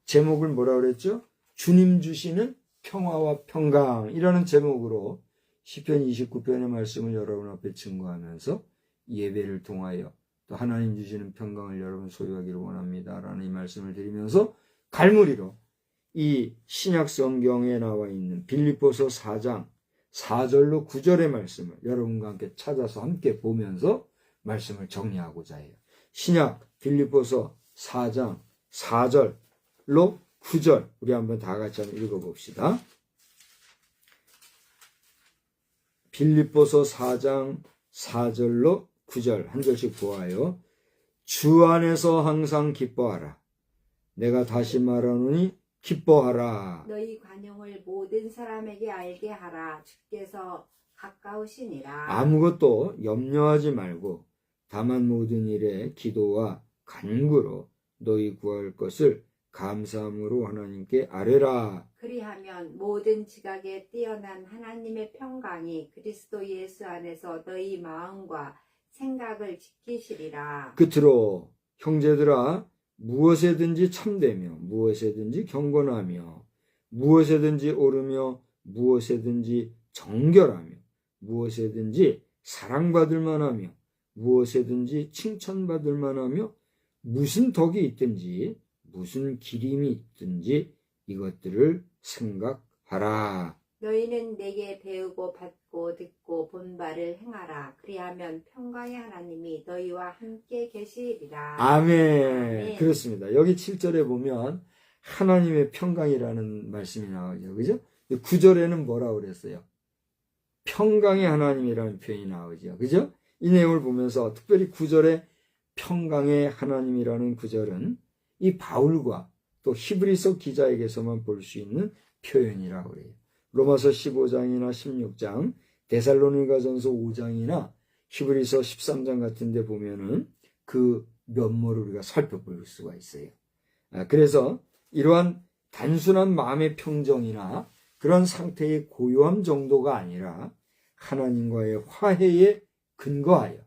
제목을 뭐라 그랬죠? 주님 주시는 평화와 평강이라는 제목으로 시편 29편의 말씀을 여러분 앞에 증거하면서 예배를 통하여 또 하나님 주시는 평강을 여러분 소유하기를 원합니다 라는 이 말씀을 드리면서, 갈무리로 이 신약 성경에 나와 있는 빌립보서 4장 4절로 9절의 말씀을 여러분과 함께 찾아서 함께 보면서 말씀을 정리하고자 해요. 신약 빌립보서 4장 4절로 9절 우리 한번 다 같이 한번 읽어봅시다. 빌립보서 4장 4절로 9절 한 절씩 보아요. 주 안에서 항상 기뻐하라. 내가 다시 말하노니 기뻐하라. 너희 관용을 모든 사람에게 알게 하라. 주께서 가까우시니라. 아무것도 염려하지 말고 다만 모든 일에 기도와 간구로 너희 구할 것을 감사함으로 하나님께 아뢰라. 그리하면 모든 지각에 뛰어난 하나님의 평강이 그리스도 예수 안에서 너희 마음과 생각을 지키시리라. 끝으로 형제들아, 무엇에든지 참되며 무엇에든지 경건하며 무엇에든지 옳으며 무엇에든지 정결하며 무엇에든지 사랑받을 만하며 무엇에든지 칭찬받을 만하며 무슨 덕이 있든지 무슨 기림이 있든지 이것들을 생각하라. 너희는 내게 배우고 받고 듣고 본 바를 행하라. 그리하면 평강의 하나님이 너희와 함께 계시리라. 아멘. 아멘. 그렇습니다. 여기 7절에 보면 하나님의 평강이라는 말씀이 나오죠. 그죠? 9절에는 뭐라고 그랬어요? 평강의 하나님이라는 표현이 나오죠. 그죠? 이 내용을 보면서 특별히 9절에 평강의 하나님이라는 구절은 이 바울과 또 히브리서 기자에게서만 볼 수 있는 표현이라고 그래요. 로마서 15장이나 16장, 데살로니가전서 5장이나 히브리서 13장 같은 데 보면은 그 면모를 우리가 살펴볼 수가 있어요. 그래서 이러한 단순한 마음의 평정이나 그런 상태의 고요함 정도가 아니라 하나님과의 화해에 근거하여,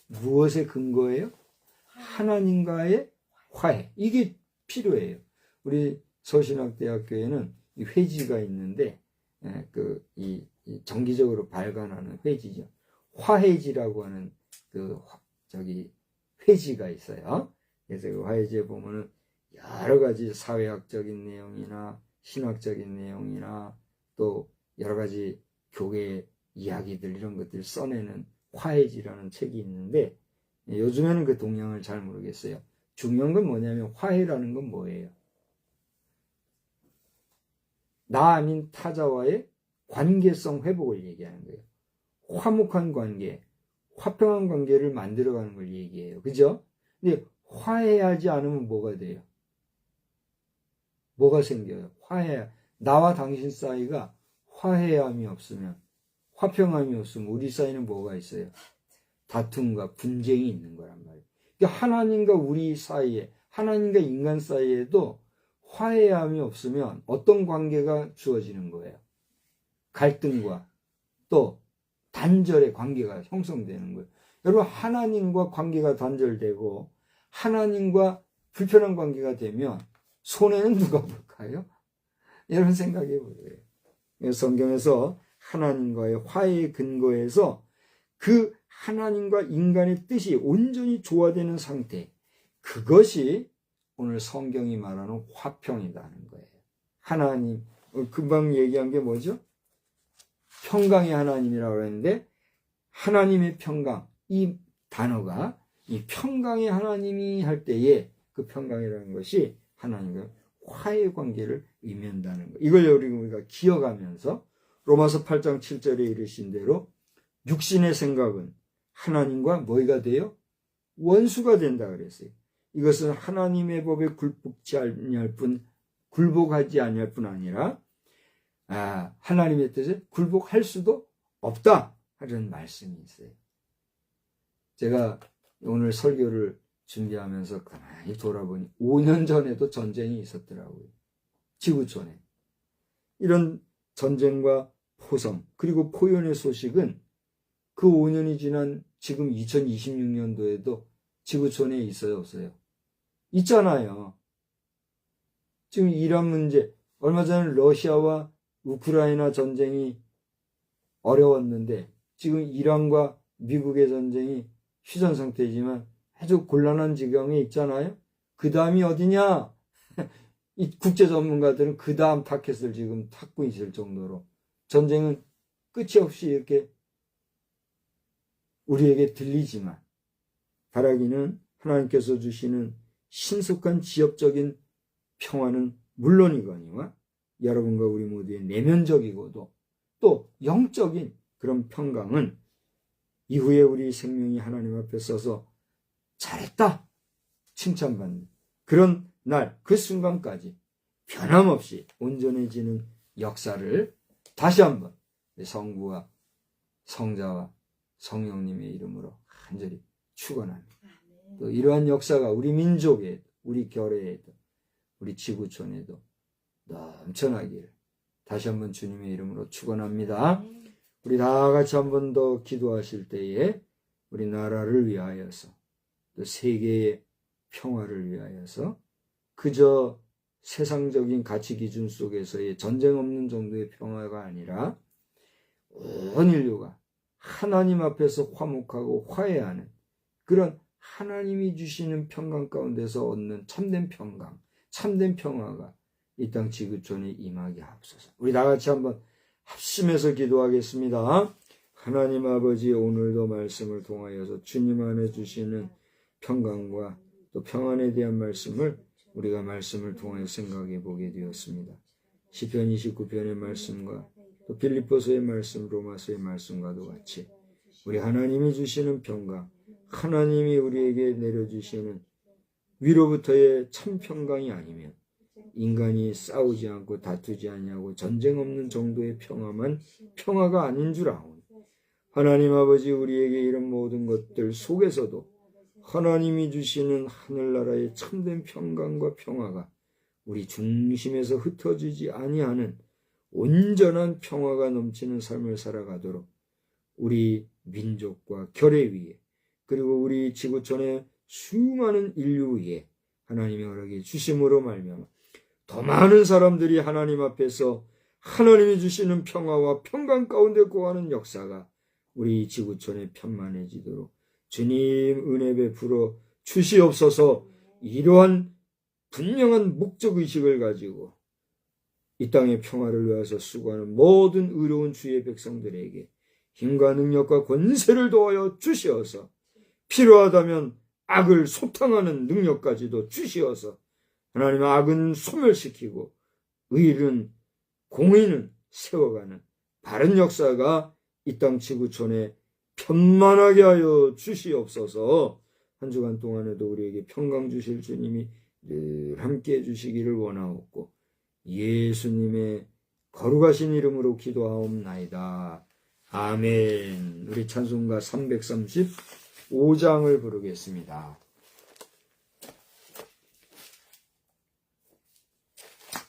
무엇에 근거해요? 하나님과의 화해. 이게 필요해요. 우리 서신학대학교에는 이 회지가 있는데, 이 정기적으로 발간하는 회지죠. 화해지라고 하는 회지가 있어요. 그래서 그 화해지에 보면은 여러 가지 사회학적인 내용이나 신학적인 내용이나 또 여러 가지 교계 이야기들 이런 것들 써내는 화해지라는 책이 있는데, 요즘에는 그 동향을 잘 모르겠어요. 중요한 건 뭐냐면 화해라는 건 뭐예요? 나 아닌 타자와의 관계성 회복을 얘기하는 거예요. 화목한 관계, 화평한 관계를 만들어가는 걸 얘기해요. 그죠? 근데 화해하지 않으면 뭐가 돼요? 뭐가 생겨요? 나와 당신 사이가 화해함이 없으면, 화평함이 없으면 우리 사이는 뭐가 있어요? 다툼과 분쟁이 있는 거란 말이에요. 그러니까 하나님과 우리 사이에, 하나님과 인간 사이에도 화해함이 없으면 어떤 관계가 주어지는 거예요? 갈등과 또 단절의 관계가 형성되는 거예요. 여러분, 하나님과 관계가 단절되고 하나님과 불편한 관계가 되면 손해는 누가 볼까요? 여러분 생각해 보세요. 성경에서 하나님과의 화해의 근거에서 그 하나님과 인간의 뜻이 온전히 조화되는 상태, 그것이 오늘 성경이 말하는 화평이라는 거예요. 하나님, 금방 얘기한 게 뭐죠? 평강의 하나님이라고 했는데, 하나님의 평강, 이 단어가 이 평강의 하나님이 할 때에 그 평강이라는 것이 하나님과 화해 관계를 의미한다는 거. 이걸 우리가 기억하면서 로마서 8장 7절에 이르신 대로 육신의 생각은 하나님과 뭐가 돼요? 원수가 된다 그랬어요. 이것은 하나님의 법에 굴복하지 아니할 뿐 아니라 하나님의 뜻에 굴복할 수도 없다 하는 말씀이 있어요. 제가 오늘 설교를 준비하면서 가만히 돌아보니 5년 전에도 전쟁이 있었더라고요. 지구촌에. 이런 전쟁과 포성 그리고 포연의 소식은 그 5년이 지난 지금 2026년도에도 지구촌에 있어요, 없어요? 있잖아요. 지금 이란 문제, 얼마 전에 러시아와 우크라이나 전쟁이 어려웠는데 지금 이란과 미국의 전쟁이 휴전 상태이지만 아주 곤란한 지경에 있잖아요. 그 다음이 어디냐? 이 국제 전문가들은 그 다음 타켓을 지금 탔고 있을 정도로 전쟁은 끝이 없이 이렇게 우리에게 들리지만 바라기는 하나님께서 주시는 신속한 지역적인 평화는 물론이거니와 여러분과 우리 모두의 내면적이고도 또 영적인 그런 평강은 이후에 우리 생명이 하나님 앞에 서서 잘했다 칭찬받는 그런 날, 그 순간까지 변함없이 온전해지는 역사를 다시 한번 성부와 성자와 성령님의 이름으로 간절히 축원합니다. 또 이러한 역사가 우리 민족에도, 우리 결회에도, 우리 지구촌에도 넘쳐나기를 다시 한번 주님의 이름으로 축원합니다. 우리 다 같이 한 번 더 기도하실 때에 우리 나라를 위하여서 또 세계의 평화를 위하여서 그저 세상적인 가치 기준 속에서의 전쟁 없는 정도의 평화가 아니라 온 인류가 하나님 앞에서 화목하고 화해하는 그런 하나님이 주시는 평강 가운데서 얻는 참된 평강, 참된 평화가 이 땅 지구촌에 임하게 하옵소서. 우리 다 같이 한번 합심해서 기도하겠습니다. 하나님 아버지, 오늘도 말씀을 통하여서 주님 안에 주시는 평강과 또 평안에 대한 말씀을 우리가 말씀을 통해 생각해 보게 되었습니다. 시편 29편의 말씀과 또 빌립보서의 말씀, 로마서의 말씀과도 같이 우리 하나님이 주시는 평강, 하나님이 우리에게 내려주시는 위로부터의 참 평강이 아니면 인간이 싸우지 않고 다투지 않냐고 전쟁 없는 정도의 평화만 평화가 아닌 줄 아오니 하나님 아버지, 우리에게 이런 모든 것들 속에서도 하나님이 주시는 하늘나라의 참된 평강과 평화가 우리 중심에서 흩어지지 아니하는 온전한 평화가 넘치는 삶을 살아가도록 우리 민족과 결의 위에 그리고 우리 지구촌의 수많은 인류 위에 하나님의 허락이 주심으로 말미암아 더 많은 사람들이 하나님 앞에서 하나님이 주시는 평화와 평강 가운데 거하는 역사가 우리 지구촌에 편만해지도록 주님 은혜 베풀어 주시옵소서. 이러한 분명한 목적의식을 가지고 이 땅의 평화를 위해서 수고하는 모든 의로운 주의 백성들에게 힘과 능력과 권세를 도하여 주시어서 필요하다면 악을 소탕하는 능력까지도 주시어서 하나님, 악은 소멸시키고 의는 공의는 세워가는 바른 역사가 이 땅 지구촌에 편만하게 하여 주시옵소서. 한 주간 동안에도 우리에게 평강 주실 주님이 늘 함께해 주시기를 원하옵고 예수님의 거룩하신 이름으로 기도하옵나이다. 아멘. 우리 찬송가 335장을 부르겠습니다.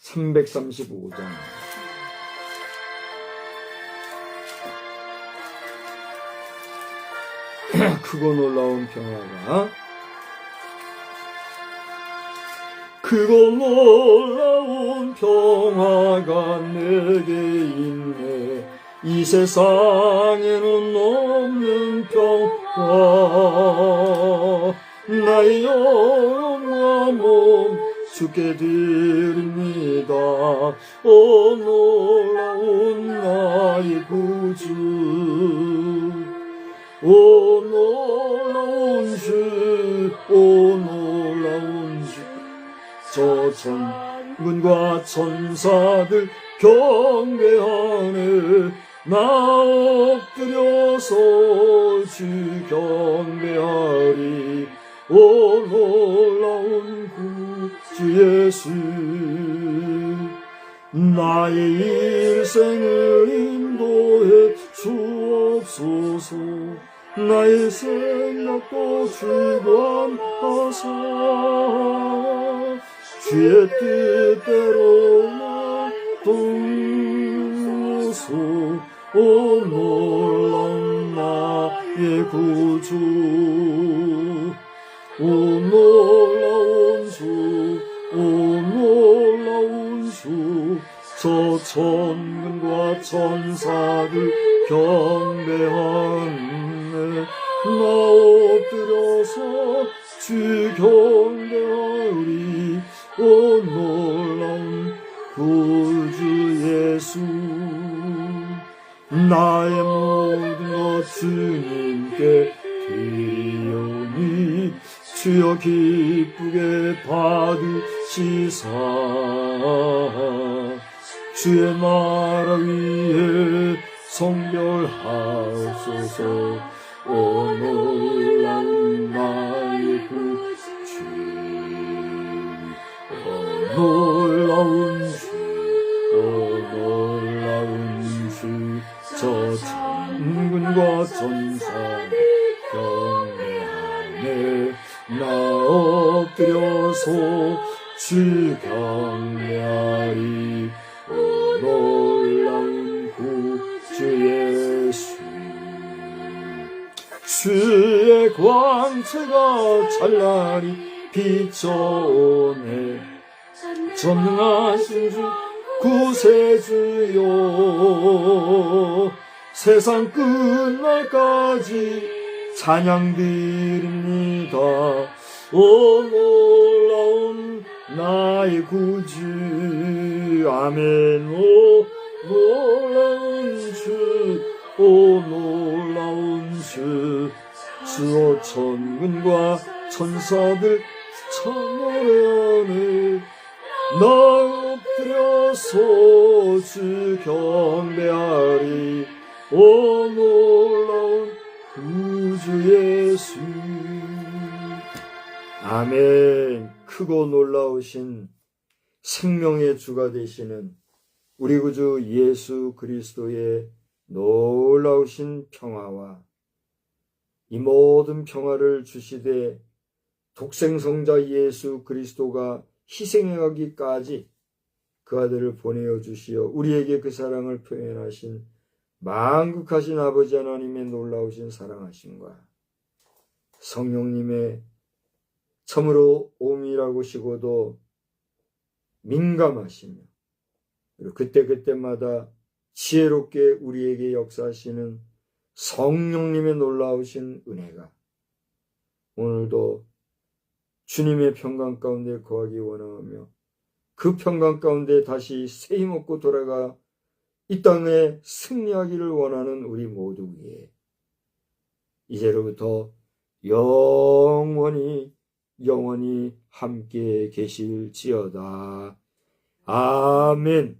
335장. 크고 놀라운 평화가 크고 놀라운 평화가 내게 있네. 이 세상에는 없는 평화. 나의 영과 몸 주께 드립니다. 오 놀라운 나의 구주, 오 놀라운 주, 오 놀라운 주. 저 천군과 천사들 경배하네. 나 엎드려서 주 경배하리. 오 놀라운 구주 예수, 나의 일생을 인도해 주옵소서. 나의 생각도 주관하사 주의 뜻대로 놔두소서. 오 놀라운 나의 구주, 오 놀라운 주, 오 놀라운 주. 저 천군과 천사들 경배하네. 나 엎드려서 주 경배하리. 오 놀라운 구주 예수, 나의 모든 것 주님께 드리오니 주여 기쁘게 받으시사 주의 나라 위에 성별하소서. 오 놀라운 나의 구주, 오 놀라운 주, 오 놀라운 주, 저 천군과 천사 경배하네. 나 엎드려서 주 경배하리. 오 놀라운 구주 예수, 주의 광채가 찬란히 비춰오네. 전능하신 주 구세주여, 세상 끝날까지 찬양드립니다. 오 놀라운 나의 구주, 아멘. 오 놀라운 주, 오 놀라운 주, 주어 천군과 천사들 찬양하네. 나 엎드려서 주 경배하리. 오 놀라운 구주 예수, 아멘. 크고 놀라우신 생명의 주가 되시는 우리 구주 예수 그리스도의 놀라우신 평화와 이 모든 평화를 주시되 독생성자 예수 그리스도가 희생해 가기까지 그 아들을 보내어 주시어 우리에게 그 사랑을 표현하신 만극하신 아버지 하나님의 놀라우신 사랑하심과 성령님의 참으로 오밀하고시고도 민감하시며 그리고 그때그때마다 지혜롭게 우리에게 역사하시는 성령님의 놀라우신 은혜가 오늘도 주님의 평강 가운데 거하기 원하며 그 평강 가운데 다시 새 힘없고 돌아가 이 땅에 승리하기를 원하는 우리 모두 위에 이제로부터 영원히 함께 계실지어다. 아멘.